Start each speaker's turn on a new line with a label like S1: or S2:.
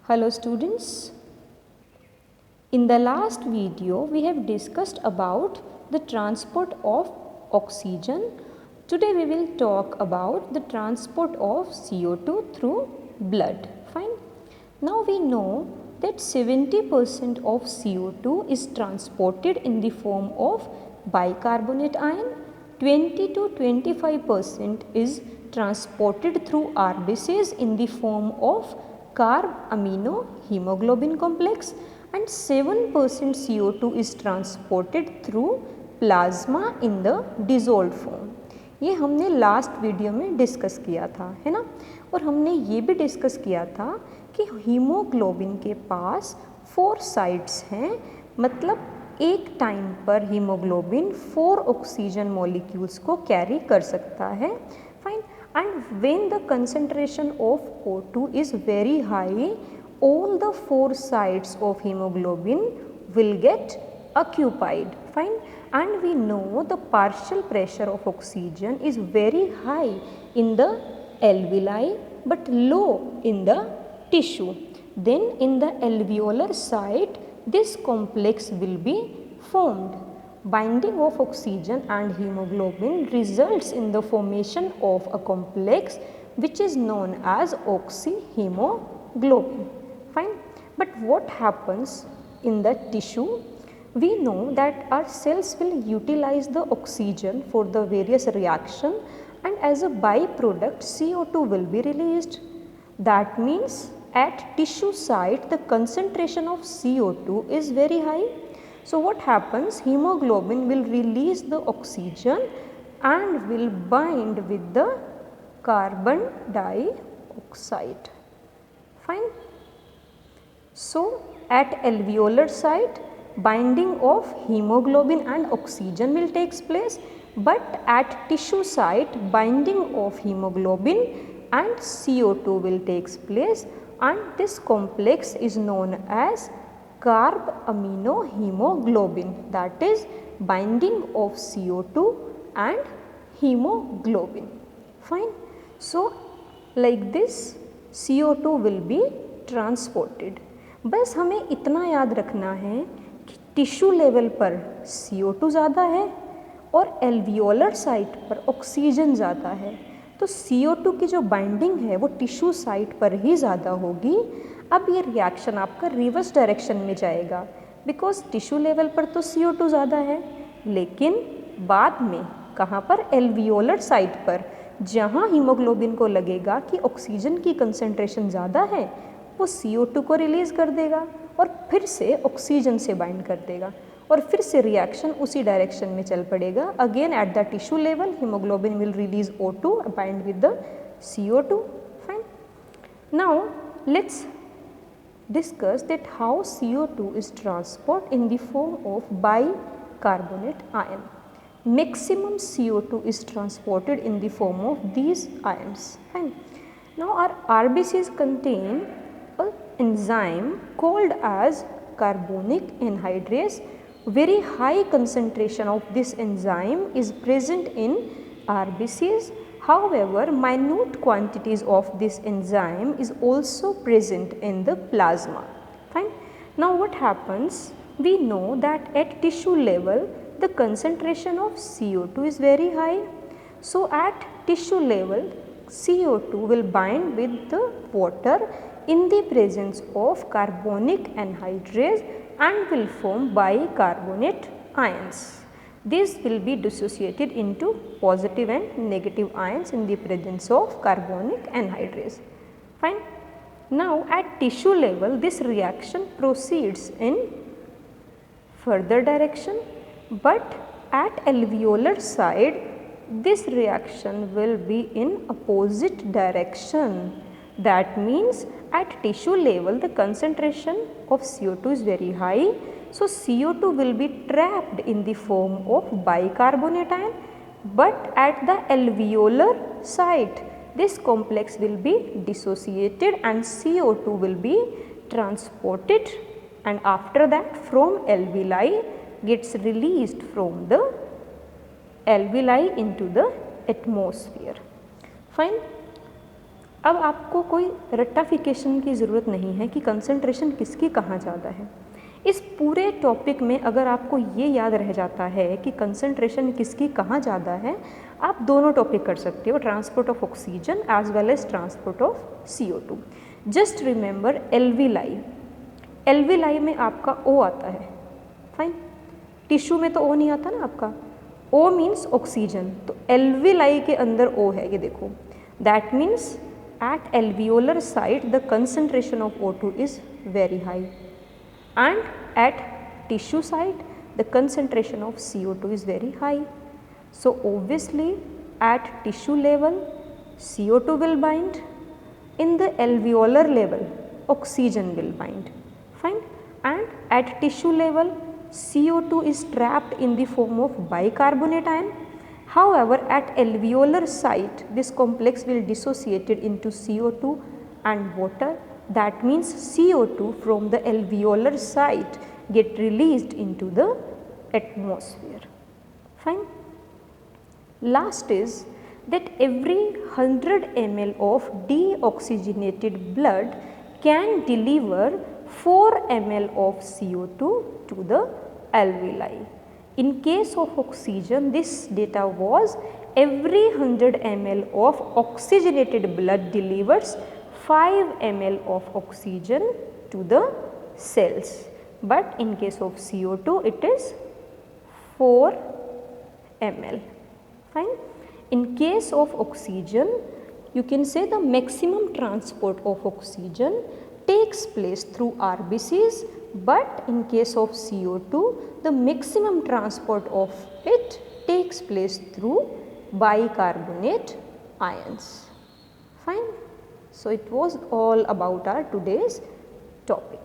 S1: Hello students. In the last video we have discussed about the transport of oxygen. Today we will talk about the transport of CO2 through blood. Fine. Now we know that 70% of CO2 is transported in the form of bicarbonate ion, 20 to 25% is transported through RBCs in the form of carb amino hemoglobin complex and 7% CO2 is transported through plasma in the dissolved form. ये हमने last video में discuss किया था, है ना। और हमने ये भी डिस्कस किया था कि हीमोग्लोबिन के पास 4 साइड्स हैं, मतलब एक टाइम पर हीमोग्लोबिन 4 ऑक्सीजन मॉलिक्यूल्स को कैरी कर सकता है। Fine. And when the concentration of O2 is very high, all the 4 sides of hemoglobin will get occupied. Fine. And we know the partial pressure of oxygen is very high in the alveoli but low in the tissue. Then in the alveolar site this complex will be formed. Binding of oxygen and hemoglobin results in the formation of a complex which is known as oxyhemoglobin. Fine. But what happens in the tissue? We know that our cells will utilize the oxygen for the various reaction and as a byproduct CO2 will be released. That means at tissue site the concentration of CO2 is very high. So what happens? Hemoglobin will release the oxygen and will bind with the carbon dioxide. Fine. So at alveolar site binding of hemoglobin and oxygen will takes place, but at tissue site binding of hemoglobin and CO2 will takes place, and this complex is known as carb amino hemoglobin, that is binding of CO2 and hemoglobin. Fine. So like this CO2 will be transported. बस हमें इतना याद रखना है कि tissue level पर CO2 ज़्यादा है और एल्वियोलर साइट पर ऑक्सीजन ज़्यादा है, तो CO2 की जो बाइंडिंग है वो टिश्यू साइट पर ही ज़्यादा होगी। अब ये रिएक्शन आपका रिवर्स डायरेक्शन में जाएगा, बिकॉज टिश्यू लेवल पर तो CO2 ज़्यादा है, लेकिन बाद में कहाँ पर? एल्वियोलर साइट पर, जहाँ हीमोग्लोबिन को लगेगा कि ऑक्सीजन की कंसंट्रेशन ज़्यादा है, वो CO2 को रिलीज़ कर देगा और फिर से ऑक्सीजन से बाइंड कर देगा और फिर से रिएक्शन उसी डायरेक्शन में चल पड़ेगा। Again at the tissue level haemoglobin will release O2 bind with the CO2. Fine. Now let's discuss that how CO2 is transported in the form of bicarbonate ion. Maximum CO2 is transported in the form of these ions. Fine. Now our RBCs contain an enzyme called as carbonic anhydrase. Very high concentration of this enzyme is present in RBCs. However, minute quantities of this enzyme is also present in the plasma. Fine. Now what happens? We know that at tissue level the concentration of CO2 is very high. So at tissue level CO2 will bind with the water in the presence of carbonic anhydrase and will form bicarbonate ions. These will be dissociated into positive and negative ions in the presence of carbonic anhydrase. Fine. Now at tissue level this reaction proceeds in further direction, but at alveolar side this reaction will be in opposite direction. That means at tissue level the concentration of CO2 is very high. So CO2 will be trapped in the form of bicarbonate ion, but at the alveolar site this complex will be dissociated and CO2 will be transported, and after that from alveoli gets released from the alveoli into the atmosphere. Fine. अब आपको कोई रट्टाफिकेशन की ज़रूरत नहीं है कि concentration किसकी कहाँ ज़्यादा है। इस पूरे टॉपिक में अगर आपको ये याद रह जाता है कि कंसंट्रेशन किसकी कहाँ ज़्यादा है, आप दोनों टॉपिक कर सकते हो, transport of oxygen as well as transport of CO2। Just remember एलवीलाई, एलवीलाई में आपका O आता है, फाइन। टिश्यू में तो O नहीं आता ना आपका, O मीन्स ऑक्सीजन, तो एलवीलाई के अंदर O है, ये देखो। That means at alveolar site the concentration of O2 is very high and at tissue site the concentration of CO2 is very high. So obviously at tissue level CO2 will bind, in the alveolar level oxygen will bind, fine, and at tissue level CO2 is trapped in the form of bicarbonate ion. However, at alveolar site this complex will dissociated into CO2 and water. That means CO2 from the alveolar site get released into the atmosphere, fine. Last is that every 100 ml of deoxygenated blood can deliver 4 ml of CO2 to the alveoli. In case of oxygen, this data was every 100 ml of oxygenated blood delivers 5 ml of oxygen to the cells, but in case of CO2 it is 4 ml, fine. In case of oxygen, you can say the maximum transport of oxygen takes place through RBCs, but in case of CO2 the maximum transport of it takes place through bicarbonate ions, fine. So it was all about our today's topic.